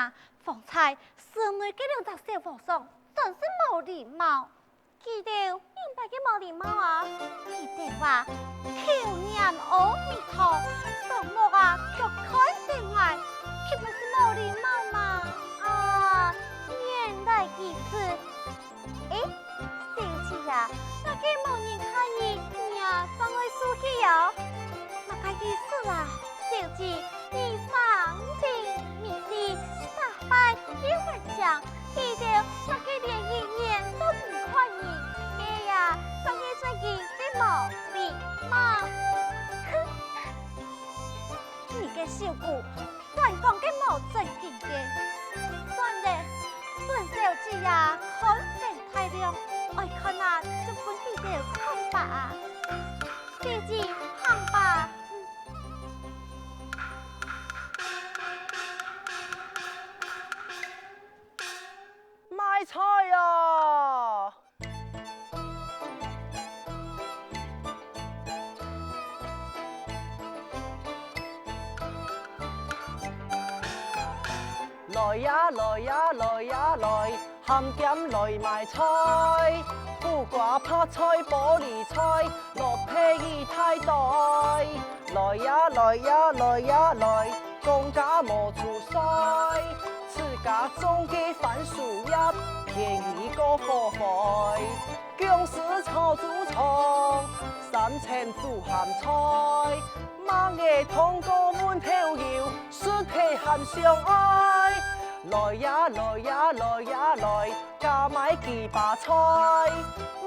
啊，方才室内这两只小和尚真是无礼貌。记得明白嘅无礼貌啊！记得话口念阿弥陀，上我啊却看定外，岂不是无礼貌吗？啊，原来如此。诶，小姐呀，那个无人看你，你啊放我输去哟。那个意思啊，小姐，你上定明理，打败六万将，记得那个连一年都不看你，哎呀，放个这个的无礼貌。哼，你个小姑，乱讲嘅无正经嘅，算了，本小姐呀，看病太亮，爱看啊，就本记得看吧啊，小姐看吧。买菜呀！来呀来呀来呀来，含咸来买菜。苦瓜拍菜玻璃菜，落皮一太袋。来呀来呀来呀来，公家无出水。自家种嘅番薯叶，便宜过火费。姜丝炒猪肠，3000煮咸菜。马嘅汤锅焖头油，雪皮含上爱。来呀来呀来呀来，加买几把菜。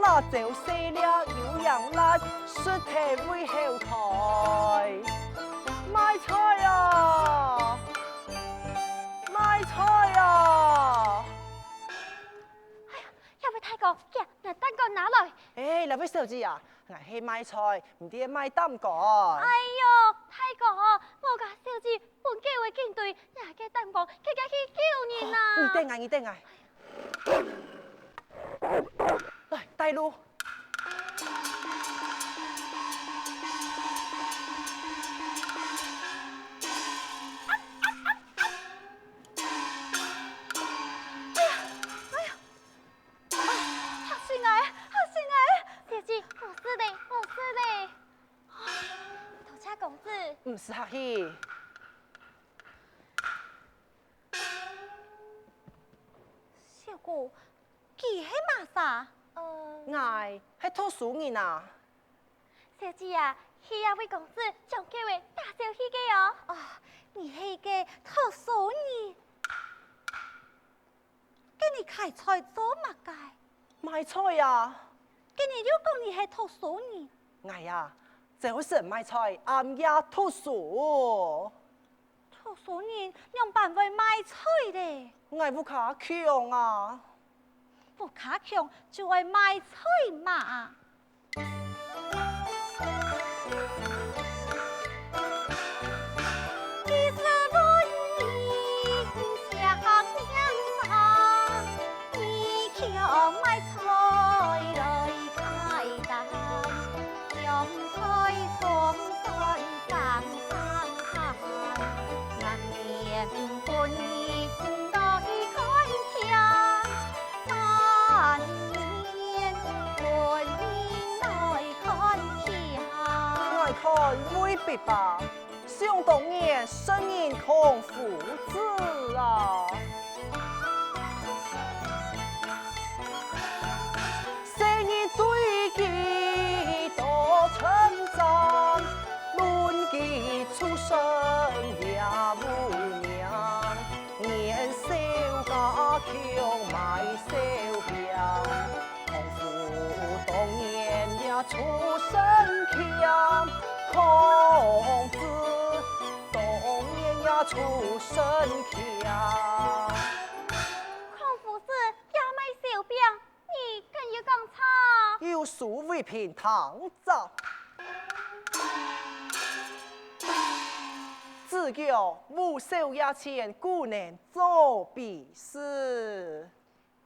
辣椒细粒有洋辣，雪皮煨后台。买菜呀！买菜呀！哎呀，要不太公，呀，那蛋糕拿来。哎，那位小姐啊，我去买菜，唔得买蛋糕。哎呦，太公，我家小姐本计划警队，哪个蛋糕，佢家去救人啊！你等下，你等下。来，带路。唔是客气。小姑，佢系嘛啥？我系读书人啊。小姐啊，佢呀位公子将计划打小去嘅哦。啊，你系个读书人，跟你开菜做乜嘅？买菜呀！跟你又讲你系读书人。我呀，就是买菜，暗夜读书。读书人用办法买菜咧。我不卡穷啊！不卡穷就会买菜嘛。看未必吧，想当年生人孔夫子啊，生人对其多称赞，论其出身也无娘，年少家穷卖小병，孔夫当年也出身强。孔子当年也出身强，孔夫子也卖小饼，你更要讲差。有书为凭唐造，只有无手也钱，故能做比试。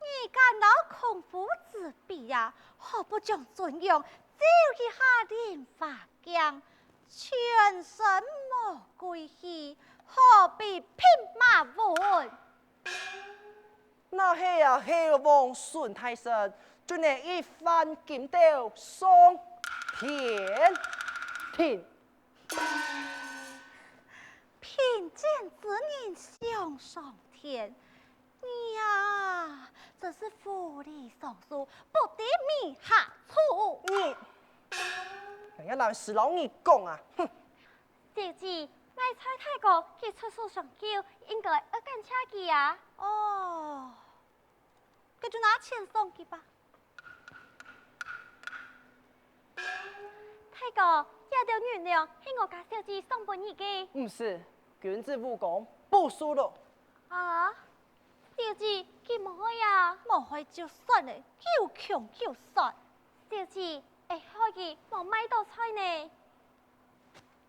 你敢老孔夫子比呀？何不将尊容照一下连发姜？全身莫归兮，何必匹马问？那嘿啊，希望顺太神，就那一番金刀送天庭。贫贱之人向上天，你呀，这是府里尚书，不得米下醋。你，人家拿死老你讲啊，哼！小姐，卖菜太过，佢出手上叫，应该要干车机啊。哦，那就拿钱送去吧。太哥，这条原谅是我家小姐送给你的。不是，君子武功不输了。啊，小姐，佢冇开呀？冇开就算了，又穷又帅。小姐，会开嘅冇买到菜呢。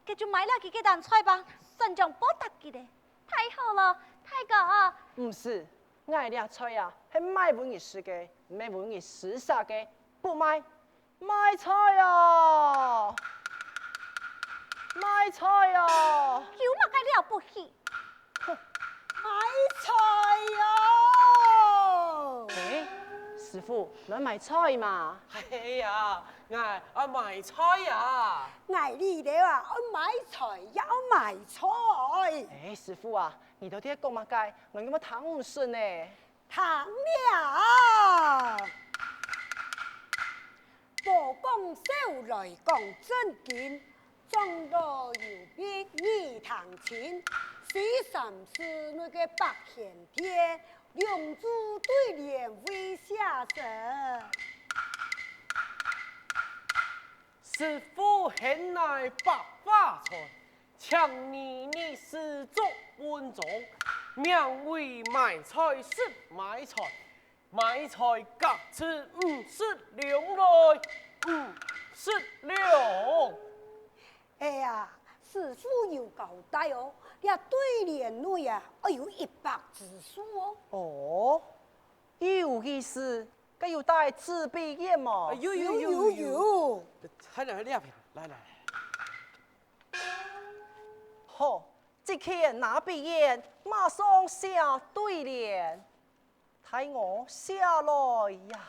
佢就买了佢嘅蛋菜吧，算账报答佢哋。太好了，太哥。不是，爱俩菜啊，是卖文艺时嘅，卖文艺时尚嘅，不卖，卖菜啊，卖菜啊！有乜嘅了不起？买菜哟！哎，师傅，来买菜嘛？哎呀，俺买菜呀！爱你了啊，我买菜要买菜，哎，师傅啊，你到底讲乜解？我有冇听唔顺呢？糖了。不讲笑来讲正经，中路有别二堂前，西山是那个白线天，两珠对联为下神。师傅很乃白发财，强你是做温种，名为买菜是买菜，买菜各吃50两来50两。哎呀，师傅有交代哦，呀对联内啊，有100字数哦。哦，有意思，该有带纸笔砚嘛？有，还来两瓶，来。好，即刻拿笔砚，马上写对联，睇我写来呀。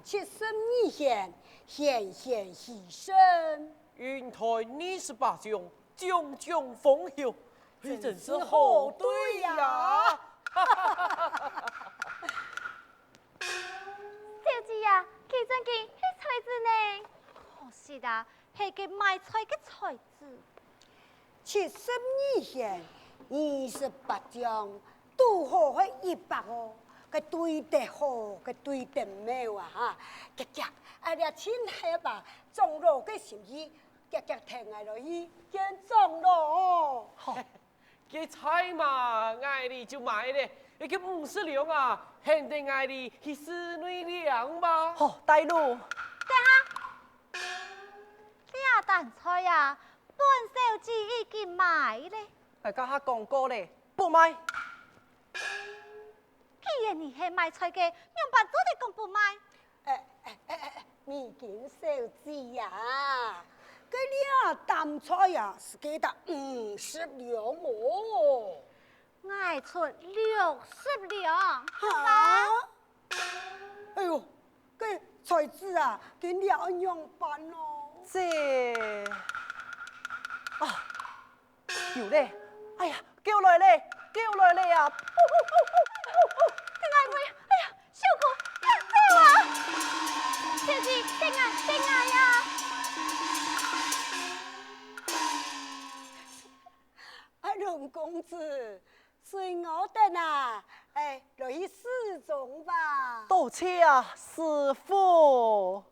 七生一贤，贤贤牺牲。云台28将，将将风流，真是好对呀！小姐呀，其真嘅係菜子呢？可惜啦，係個賣菜嘅菜子。七生一贤，28將，都好係100哦。cái tuổi đẹp hồ cái tuổi đẹp mèo à ha cái chặt ai đã chín hay bà trồng đồ cái xỉu gì cái thèn ngày rồi đi trên trồng đồ cái菜嘛，爱你就买嘞，那个50两啊，现在爱你去室内量吧。好，带路。等下，呢蛋菜啊，本小姐已經買咧。大家下講過咧，不買。既然你係賣菜嘅，用白做你講不賣？你見小姐呀，cái lia蛋菜呀是給得50兩哦。愛出60兩，嚇！哎呦，cái菜子啊，給兩樣辦哦。這啊，有咧，哎呀，叫來咧，叫來咧啊！呀！定爱妹，哎呀，小姑，要走啊！这是定爱呀！啊，龙公子，随我的呐，哎，来去示众吧。多谢啊，师傅。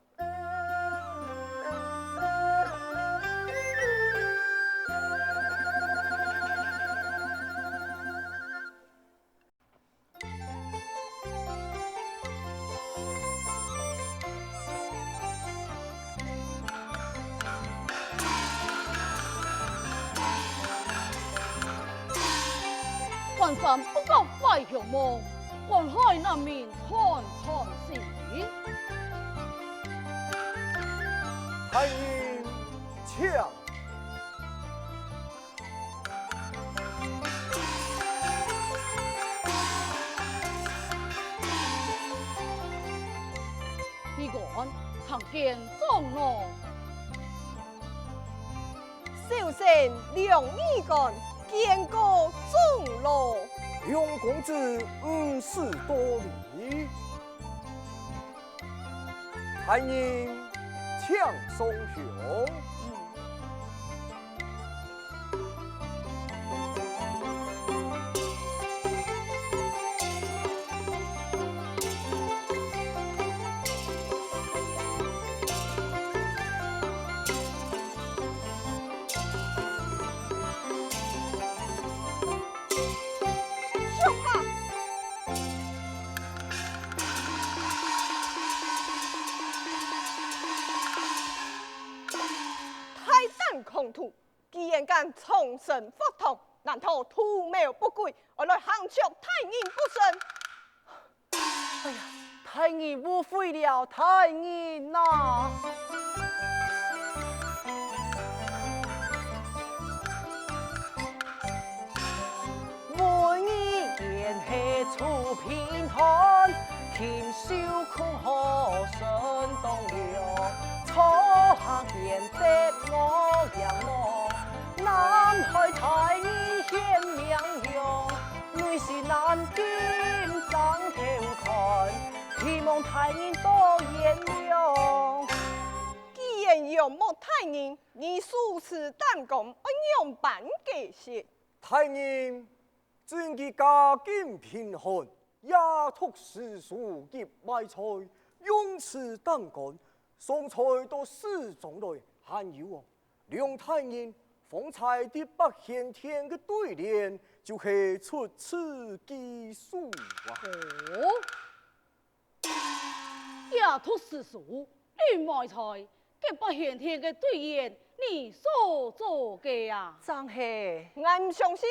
万山不觉快向梦，宦海难免看看时。太阴呛，你看常见众咯，小生梁义干见过众罗。梁公子50多里，太阴呛松雄。空土，既然敢重神佛堂，难道图谋不轨，而来行抢太阴不成？哎呀，太医误会了，太医呐！我以言黑出平寒，天修苦何生动了，错行言得我仰望，南海太医显明亮，女是难见长头看，希望太医多原谅。既然仰慕太阴，你素持胆敢，我样板给些。太阴尊其家境贫寒，也托世俗业卖菜，用此胆敢，送菜到市中来，还有哦，梁太阴方才的不先天的对联，就是出此技术啊！哦，也托世俗，你卖菜，这不先天的对言，你所做的呀？张黑，我唔相信，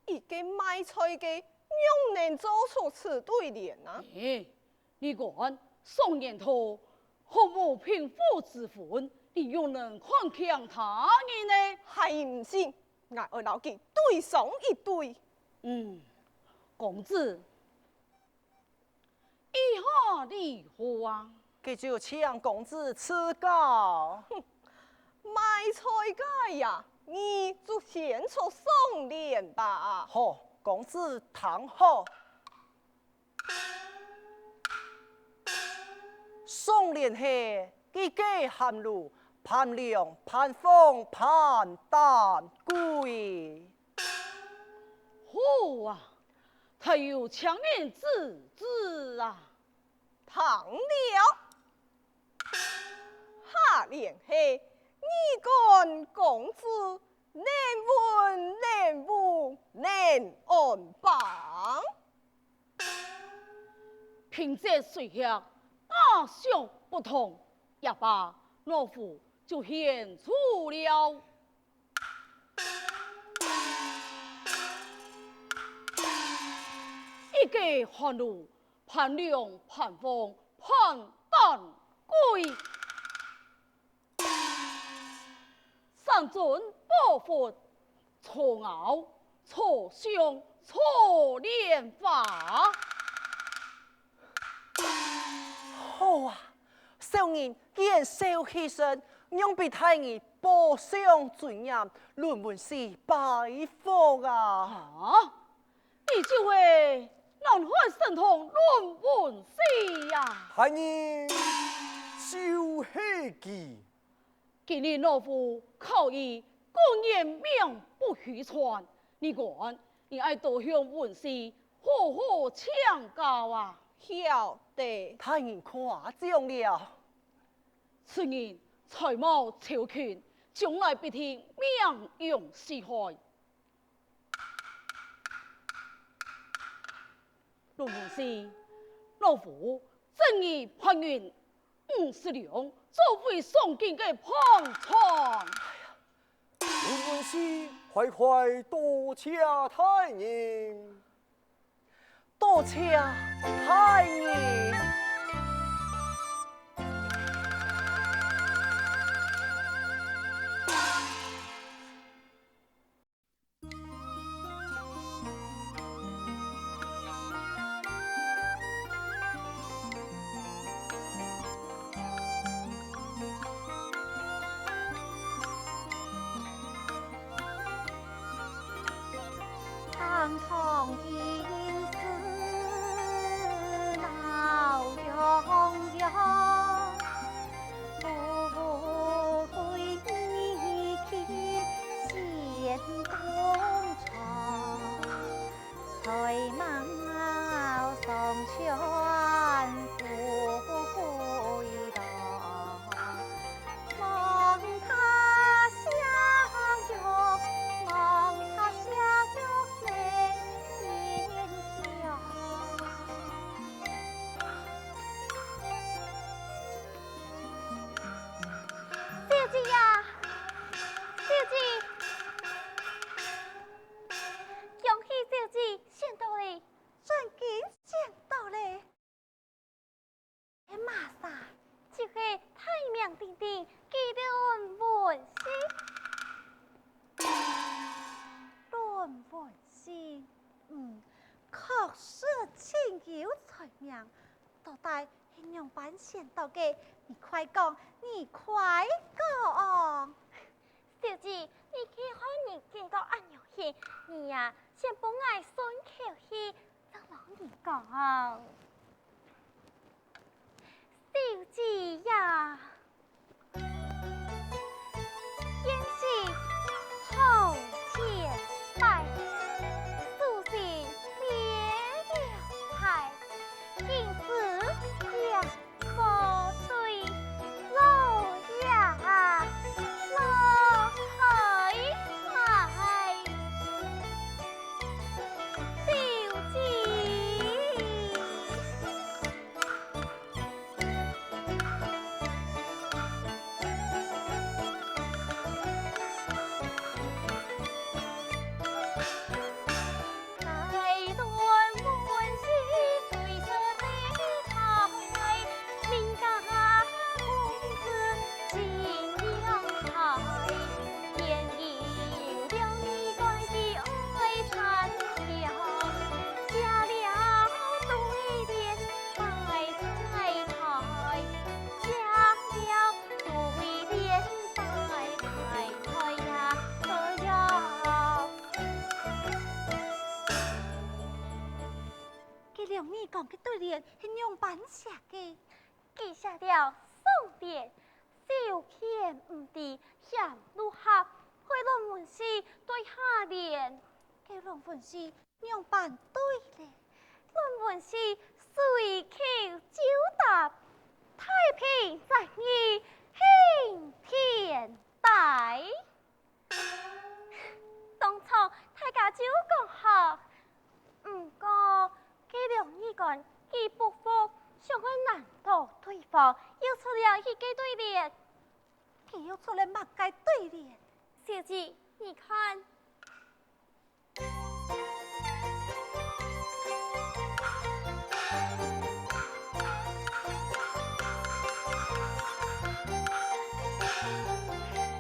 一个卖菜的，用能做出此对联啊？哎，你看宋年头，何无贫富之分？你又能看强他人呢？还唔信？我二老记对上一对。公子，以下如何啊？这就请公子赐教。卖菜街呀，你就先出送联吧。好，公子躺好。宋联下，几家含路，盼凉、盼风、盼丹归。好啊，他有强人之子啊！唐了，下联系你干公子，能文能武能安邦。凭这水下大小不同，也罢，老夫就献出了。一家寒露，盼凉、盼风、盼丹归。三尊宝佛，错鳌、错相、错莲法。好啊，少年既然小气身，让别太儿报上尊严，论文是拜佛啊！啊！你你就会南海神童论文师呀。太人就黑记，今日老夫考以公言名不虚传，你看你爱多向文师好好请教啊。晓得。太人夸奖了。此人才貌超群，将来必定名扬四海。论文师，老夫正义潘云50两，作为送进的捧场。论文师快快多谢太人。多谢太人。堂堂阴司闹泱泱，不归你去县东床，才貌双全不归堂，望他相拥，望他相拥泪盈眶。小姐呀，小姐，恭喜小姐选到了，转金选到了，马上就是太名鼎鼎纪论文师，论文师，确实清有才名，到底形容班选到的，你快讲，你快讲。小姐，你去看你见到安样戏，你呀先不爱顺口气，就让你讲。小姐呀，应是后前拜，素是灭了海，今时也不对老呀老海海，小姐。爱断门是最色的台，名家公子尽扬才，便有了你关系爱缠条，下了对联拜太太，下了对联拜太太呀，哎呀。佢两你讲嘅对联是用板写嘅，记下了送别，小片唔知嫌如何，会论文时对下联，嘅论文时用板对联，论文时随口就答，太平在意兴天大。当初大家就讲好，唔过。佢两你讲，佢不服，想去难倒对方，又出了一个对联，佢又出了乜个对联？小姐，你看，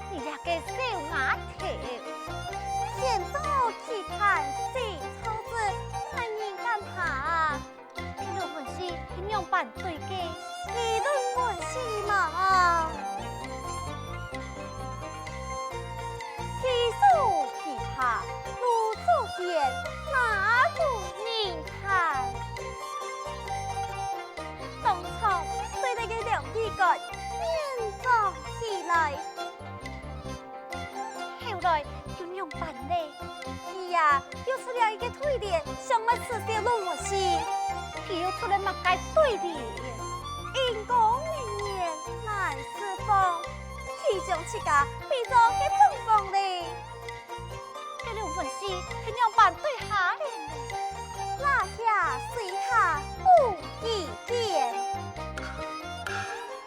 你俩个小丫头，现到期盼谁操子？论文是应用反对嘅，议论文是嘛？其数其对联，想我此些路我是，他又出来嘛该对联，因公明言难释放，其中自家变作给凤凰哩。这两份诗是两版对下联的，拉下水下不一见。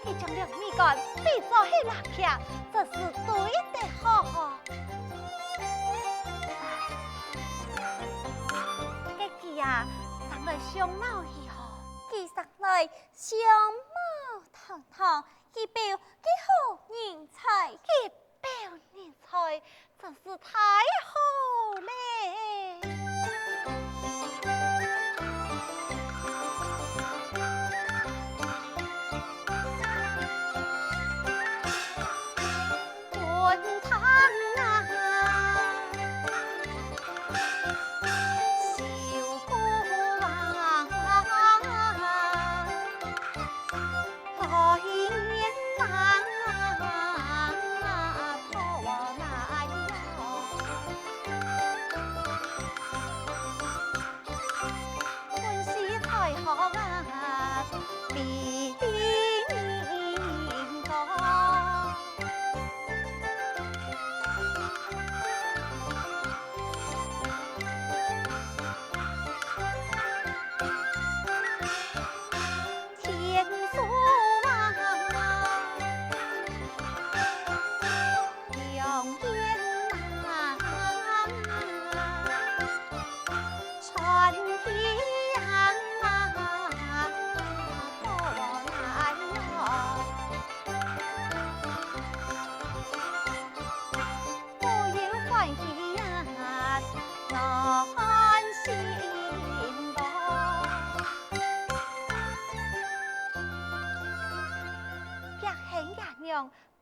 他将两米杆变作去拉下，这是对的好。呀，上来相貌如何？其上来相貌堂堂，一表几好人才，一表人才，真是太好嘞！滚堂啊！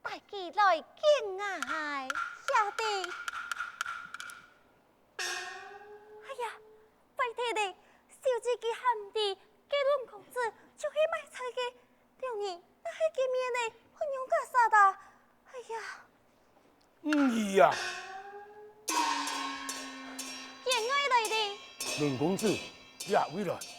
带起来敬爱，小弟。哎呀，拜天的，小姐给喊的，给龙公子就去买菜的，两人那还见面呢，很勇敢啥的。哎呀，是呀，见爱来的。论公子也回来。